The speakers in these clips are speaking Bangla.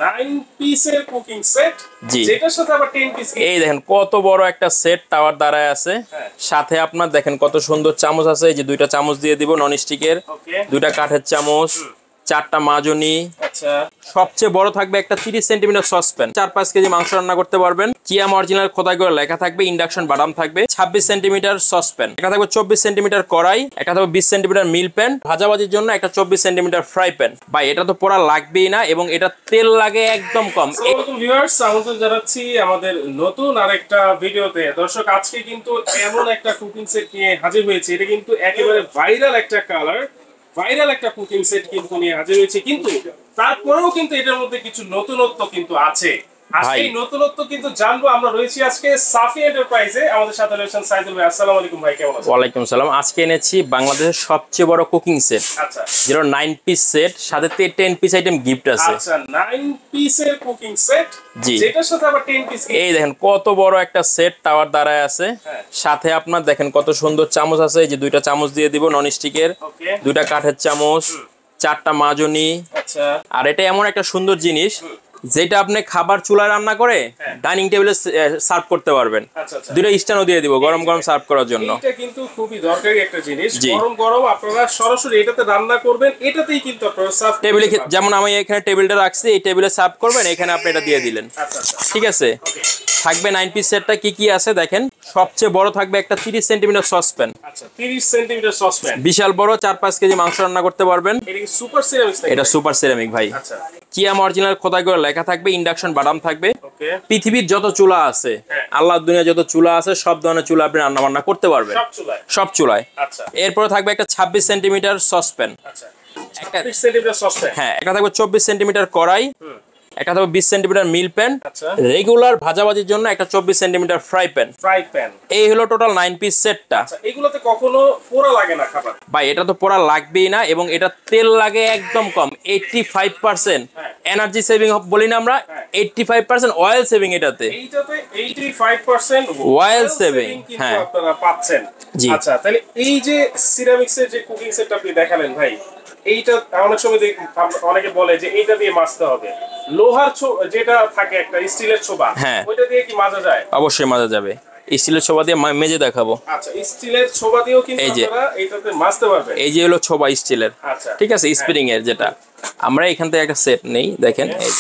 9 পিসের কুকিং সেট, জি, যেটার সাথে আবার 10 পিস। এই দেখেন কত বড় একটা সেট টাওয়ার দাঁড়ায় আছে। সাথে আপনার দেখেন কত সুন্দর চামচ আছে, এই যে দুইটা চামচ দিয়ে দিব নন স্টিকের, দুইটা কাঠের চামচ, চারটা মাজনি। আচ্ছা, সবচেয়ে বড় থাকবে একটা 30 সেন্টিমিটার সসপ্যান, 4-5 কেজি মাংস রান্না করতে পারবেন। কিয়াম অরিজিনাল খোদাই করে লেখা থাকবে, ইন্ডাকশন বাদাম থাকবে। 26 সেন্টিমিটার সসপ্যান, একটা থাকবে 24 সেন্টিমিটার কড়াই, একটা থাকবে 20 সেন্টিমিটার মিল প্যান, ভাজাভাজির জন্য একটা 24 সেন্টিমিটার ফ্রাই প্যান। ভাই এটা তো পোড়া লাগবেই না, এবং এটা তেল লাগে একদম কম। আসসালামু ভিউয়ার্স, আমন্ত্রণ জানাচ্ছি আমাদের নতুন আরেকটা ভিডিওতে। দর্শক, আজকে কিন্তু এমন একটা কুকিং সেট নিয়ে হাজির হয়েছে, এটা কিন্তু একেবারে ভাইরাল একটা কালার, ভাইরাল একটা কুকিং সেট কিন্তু নিয়ে হাজির হয়েছে। কিন্তু তারপরেও কিন্তু এটার মধ্যে কিছু নতুনত্ব কিন্তু আছে। আজকে এই নতুনত্ব কিন্তু জানবো আমরা। রয়েছি আজকে সাফি এন্টারপ্রাইজে, আমাদের সাথে রয়েছেন সাইদুল ভাই। আসসালামু আলাইকুম ভাই, কেমন আছেন? ওয়ালাইকুম সালাম। আজকে এনেছি বাংলাদেশের সবচেয়ে বড় কুকিং সেট। আচ্ছা, যেটা 9 পিস সেট, সাথে 10 পিস আইটেম গিফট আছে। আচ্ছা, 9 পিসের কুকিং সেট, জি, যেটার সাথে আবার 10 পিস। এই দেখেন কত বড় একটা সেট টাওয়ার দাঁড়ায় আছে। সাথে আপনার দেখেন কত সুন্দর চামচ আছে, এই যে দুইটা চামচ দিয়ে দিব নন স্টিকের, দুইটা কাঠের চামচ, চারটা মাজনি। আচ্ছা, আর এটা এমন একটা সুন্দর জিনিস যেটা আপনি খাবার চুলায় রান্না করে ডাইনিং টেবিলে সার্ভ করতে পারবেন। দুইটা স্ট্যান্ডও দিয়ে দিব গরম গরম সার্ভ করার জন্য। এটা কিন্তু খুবই দরকারি একটা জিনিস। গরম গরম আপনারা সরাসরি এটাতে রান্না করবেন, এটাতেই কিন্তু আপনারা সার্ভ টেবিলে, যেমন আমি এখানে টেবিলটা রাখছি, এই টেবিলে সার্ভ করবেন, এখানে আপনি এটা দিয়ে দিলেন। ঠিক আছে। থাকবে 9 পিস সেটটা কি কি আছে দেখেন। সবচেয়ে বড় থাকবে একটা 30 সেন্টিমিটার সসপ্যান। আচ্ছা, 30 সেন্টিমিটার সসপ্যান, বিশাল বড়, 4-5 কেজি মাংস রান্না করতে পারবেন। এটা কি সুপার সিরামিক? এটা সুপার সিরামিক ভাই। আচ্ছা, কিয়াম অরিজিনাল খোদাই করে লেখা থাকবে, ইন্ডাকশন বাদাম থাকবে। ওকে, পৃথিবীর যত চুলা আছে, আল্লাহর দুনিয়া যত চুলা আছে, সব ধরনের চুলা আপনি রান্না বান্না করতে পারবেন, সব চুলায়, সব চুলায়। আচ্ছা, এরপরে থাকবে একটা 26 সেন্টিমিটার সসপ্যান। আচ্ছা, 30 সেন্টিমিটার সসপ্যান, হ্যাঁ, একটা থাকবে 24 সেন্টিমিটার কড়াই, একটা থাকবে 20 সেন্টিমিটার মিল প্যান, আচ্ছা, রেগুলার ভাজাভাজির জন্য একটা 24 centimetre fry pan. Fry pan. এই হলো টোটাল 9 পিস সেটটা। আচ্ছা, এগুলোতে কখনো পোড়া লাগে না খাবার? ভাই এটা তো পোড়া লাগবেই না, এবং এটা তেল লাগে একদম কম, 85% এনার্জি সেভিং বলি না আমরা, 85% অয়েল সেভিং এটাতে। এইটাতে 85% অয়েল সেভিং, হ্যাঁ, আপনারা পাচ্ছেন। আচ্ছা, তাহলে এই যে সিরামিক্সের যে কুকিং সেটটা আপনি দেখালেন ভাই, এইটা অনেক সময় অনেকে বলে যে এইটা দিয়ে মাজতে হবে। লোহার যেটা থাকে একটা স্টিলের ছোবা, হ্যাঁ, ওইটা দিয়ে কি মাজা যায়? অবশ্যই মাজা যাবে। স্টিলের ছোবা দিয়ে মেজে দেখাবো। আচ্ছা, স্টিলের ছোবা দিয়েও কিন্তু আপনারা এইটাতে মাজতে পারবেন। এই যে হলো ছোবা স্টিলের। আচ্ছা, ঠিক আছে, স্প্রিং এর যেটা। আমরা এখান থেকে একটা সেট নেই, দেখেন, এই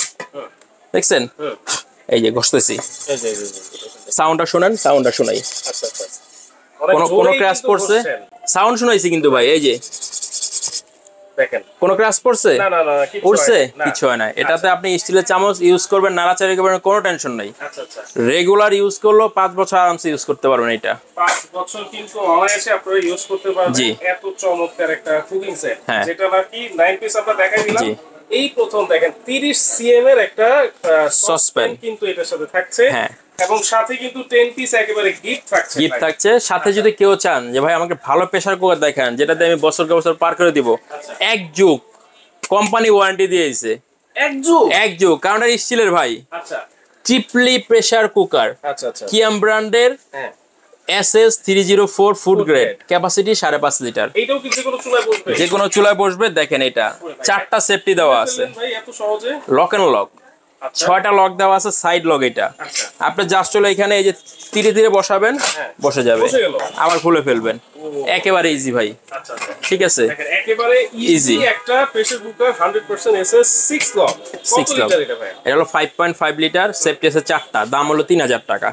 দেখছেন, এই যে ঘষতেছি, সাউন্ডটা শুনেন, সাউন্ডটা শোনাই। আচ্ছা, আচ্ছা, কোনো ক্র্যাশ পড়ছে? সাউন্ড শোনাইছি কিন্তু ভাই, এই যে দেখেন, কোনো ক্র্যাশ পড়ছে? না না না, পড়ছে, কিছু হয় না। এটাতে আপনি স্টিলের চামচ ইউজ করবেন, নাড়াচাড়া করবেন, কোনো টেনশন নাই। আচ্ছা, আচ্ছা, রেগুলার ইউজ করলেও 5 বছর আরামসে ইউজ করতে পারবেন। এটা 5 বছর কিন্তু অনায়াসে আপনারা ইউজ করতে পারবেন। এত চমৎকার একটা কুকিং সেট, যেটা নাকি 9 পিস আমরা দেখাই দিলাম। এই প্রথম দেখেন 30 সিএম এর একটা সসপ্যান কিন্তু এটার সাথে থাকছে, এবং সাথে কিন্তু 10 পিস একেবারে গিফট থাকছে। সাথে যদি কেউ চান যে ভাই আমাকে ভালো প্রেসার কুকার দেখান, যেটাতে আমি বছরকে বছর পার করে দিব, এক যুগ কোম্পানি ওয়ারেন্টি দিয়েছে। এক যুগ, কারণ এটা স্টিলের ভাই। আচ্ছা, ট্রিপলি প্রেসার কুকার, আচ্ছা, আচ্ছা, কিয়াম ব্র্যান্ডের, SS 304 food grade, capacity 5.5 litre. এইটাও কি যে কোনো চুলায় বসবে? দেখেন, এটা 4টা সেফটি দেওয়া আছে, লক এন্ড লক, 6টা লক দেওয়া আছে, সাইড লক। এটা আপনি জাস্ট হলো এখানে এই যে ধীরে ধীরে বসাবেন, বসে যাবে, আবার খুলে ফেলবেন, একেবারে ইজি ভাই। ঠিক আছে, একেবারে ইজি একটা প্রেসার কুকার, 100% SS 6 লক। কত লিটার এটা ভাই? এটা হলো 5.5 লিটার, সেফটি আছে 4টা, দাম হলো 3000 টাকা।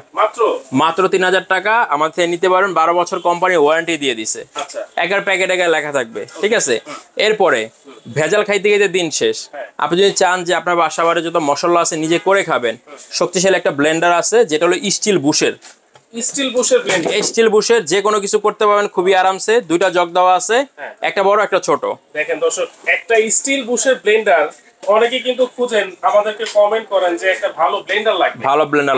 মাত্র 3000 টাকা আমার থেকে নিতে পারবেন। 12 বছর কোম্পানি ওয়ারেন্টি দিয়ে দিছে। একার প্যাকেটে লেখা থাকবে। ঠিক আছে, এরপরে ভেজাল খাইতে গিয়ে দিন শেষ। আপনি যদি চান যে আপনার বাসা বাড়িতে যত মশলা আছে নিজে করে খাবেন, শক্তিশালী একটা ব্লেন্ডার আছে, যেটা হলো স্টিল বুশের। স্টিল বুশের যে কোনো কিছু করতে পারবেন খুবই আরামসে। 2টা জগ দেওয়া আছে, একটা বড় একটা ছোট। দেখেন দর্শক, একটা স্টিল বুশের ব্লেন্ডার অনেকে কিন্তু খুঁজেন, আমাদেরকে কমেন্ট করেন যে একটা ভালো ব্লেন্ডার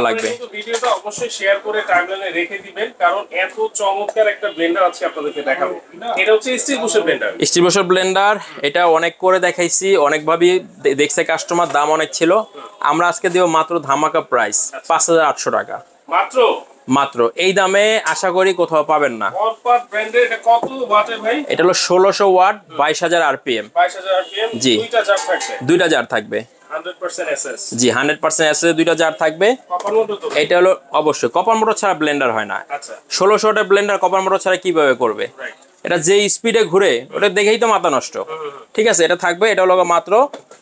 লাগবে। কিন্তু ভিডিওটা অবশ্যই শেয়ার করে টাইমলাইনে রেখে দিবেন, কারণ এত চমৎকার একটা ব্লেন্ডার আছে আপনাদেরকে দেখাবো। এটা হচ্ছে স্টিল বুশের ব্লেন্ডার। এটা অনেক করে দেখাইছি, অনেকভাবে দেখছে কাস্টমার, দাম অনেক ছিল। আমরা আজকে দিব মাত্র ধামাকা প্রাইস 5800 টাকা মাত্র। এই দামে আশা করি কোথাও পাবেন না। এটা কত ওয়াটের ভাই? এটা হলো 1600 ওয়াট, 22000 আরপিএম। জি, 2টা জার থাকবে। 100% এসএস। জি 100% এসএস দুইটা জার থাকবে। কপার মোটর তো? এটা হলো অবশ্যই কপার মোটর ছাড়া ব্লেন্ডার হয় না। আচ্ছা 1600 ওয়াটের ব্লেন্ডার কপার মোটর ছাড়া কিভাবে করবে? রাইট। এটা যে স্পিডে ঘুরে ওটা দেখেই তো মাথা নষ্ট। ঠিক আছে, এটা থাকবে, এটা হলো মাত্র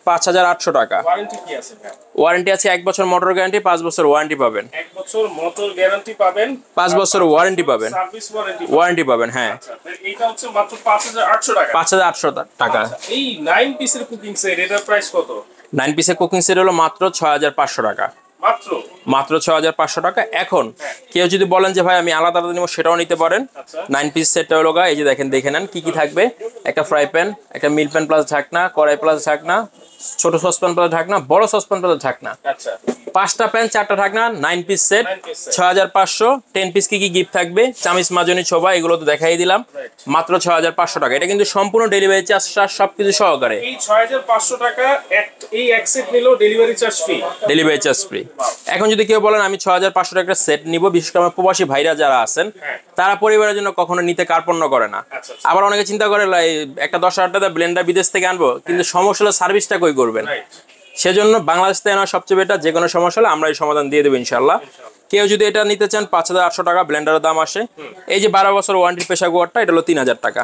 5800 টাকা। ওয়ারেন্টি কি আছে ভাই? ওয়ারেন্টি আছে 1 বছর মোটর গ্যারান্টি, 5 বছর ওয়ারেন্টি পাবেন। 1 বছর মোটর গ্যারান্টি পাবেন, 5 বছর ওয়ারেন্টি পাবেন। সার্ভিস ওয়ারেন্টি ওয়ারেন্টি পাবেন, হ্যাঁ। আচ্ছা এটা হচ্ছে মাত্র 5800 টাকা। 5800 টাকা। আচ্ছা, এই 9 পিসের কুকিং সেট এটার প্রাইস কত? 9 পিসের কুকিং সেট হলো মাত্র 6500 টাকা। মাত্র 6500 টাকা। এখন কেউ যদি বলেন যে ভাই আমি আলাদা আলাদা নিব, সেটাও নিতে পারেন। 9 পিস সেটটা হলো এই যে দেখেন, দেখে নেন কি কি থাকবে। একটা ফ্রাই প্যান, একটা মিল প্যান প্লাস ঢাকনা, কড়াই প্লাস ঢাকনা, ছোট সসপ্যান প্লাস ঢাকনা, বড় সসপ্যান প্লাস ঢাকনা। আচ্ছা 5টা প্যান 4টা ঢাকনা, 9 পিস সেট 6500। 10 পিস কি কি গিফট থাকবে, চামিচ মাজনি ছোবা, এগুলো তো দেখাই দিলাম। মাত্র 6500 টাকা। এটা কিন্তু সম্পূর্ণ ডেলিভারি চার্জ সবকিছু সহকারে। এই 6500 টাকা এই এক সেট নিলেও delivery charge free. Delivery charge free. এখন যদি কেউ বলেন আমি 6500 টাকা সেট নিব, বিশেষ করে আমার প্রবাসী ভাইরা যারা আছেন, তারা পরিবারের জন্য কখনো নিতে কার্পণ্য করে না। আবার অনেকে চিন্তা করে একটা 10,000 টাকা ব্লেন্ডার বিদেশ থেকে আনবো, কিন্তু সমস্যা হলো সার্ভিসটা কই করবেন। সেজন্য বাংলাদেশ থেকে আনা সবচেয়ে বেটার। যে কোনো সমস্যা হলে আমরা এই সমাধান দিয়ে দেবো ইনশাল্লাহ। কেউ যদি এটা নিতে চান 5800 টাকা ব্লেন্ডারের দাম আসে। এই যে 12 বছর ওয়ারেন্টি প্রেসার কুকারটা, এটা হলো 3000 টাকা।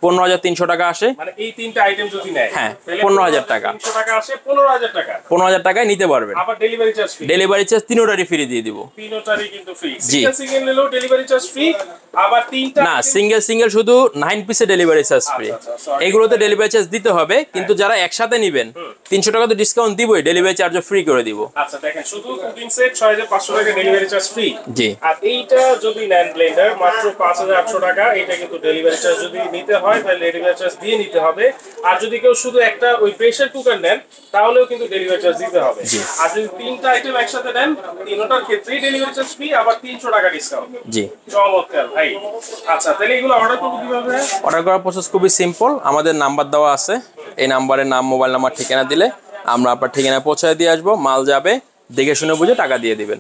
15300 টাকা আসে। মানে এই তিনটা আইটেম যদি নেয়, হ্যাঁ 15000 টাকা। 300 টাকা আসে 15000 টাকা। 15000 টাকায় নিতে পারবেন। আবার delivery charge free. Delivery charge তিনটারই ফ্রি দিয়ে দিব। তিনটারই কিন্তু ফ্রি। জি। সিঙ্গেল নিলেও ডেলিভারি চার্জ ফ্রি। আবার তিনটা না, সিঙ্গেল শুধু 9 পিসে ডেলিভারি চার্জ ফ্রি। এগুলোতে ডেলিভারি চার্জ দিতে হবে, কিন্তু যারা একসাথে নেবেন 300 টাকা তো ডিসকাউন্ট দিবই, ডেলিভারি চার্জও ফ্রি করে দিব। আচ্ছা দেখেন, শুধু কুকিং সেট 6500 টাকা ডেলিভারি চার্জ ফ্রি। জি। আর এইটা যদি নেন ব্লেন্ডার মাত্র 5800 টাকা। এটা কিন্তু ডেলিভারি চার্জ যদি নিতে হয় তাহলে ডেলিভারি চার্জ দিয়ে নিতে হবে। আর যদি কেউ শুধু একটা ওই প্রেসার কুকার নেন তাহলেও কিন্তু ডেলিভারি চার্জ দিতে হবে। আর যদি তিনটা আইটেম একসাথে নেন, তিনটার ক্ষেত্রেই ডেলিভারি চার্জ ফ্রি, আবার 300 টাকা ডিসকাউন্ট। জি চমৎকার ভাই। আচ্ছা তাহলে এগুলো অর্ডার করব কিভাবে? অর্ডার করার প্রসেস খুবই সিম্পল। আমাদের নাম্বার দেওয়া আছে, এই নাম্বারে নাম, মোবাইল নাম্বার, ঠিকানা দিলে আমরা আপনার ঠিকানায় পৌঁছায় দিয়ে আসবো। মাল যাবে, দেখে শুনে বুঝে টাকা দিয়ে দিবেন।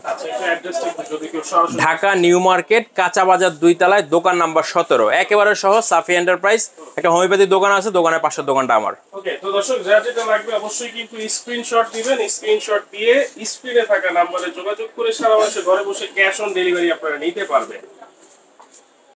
ঢাকা নিউ মার্কেট, কাঁচা বাজার 2 তলায়, দোকান নাম্বার 17, একেবারে সহ সাফি এন্টারপ্রাইজ। একটা হোমিওপ্যাথি দোকান আছে, দোকানের পাশের দোকানটা আমার। ওকে, তো দর্শক যার যেটা লাগবে অবশ্যই কিন্তু স্ক্রিনশট দিবেন। স্ক্রিনশট দিয়ে স্ক্রিনে থাকা নাম্বারে যোগাযোগ করে সারা মাসে ঘরে বসে ক্যাশ অন ডেলিভারি আপনারা নিতে পারবেন।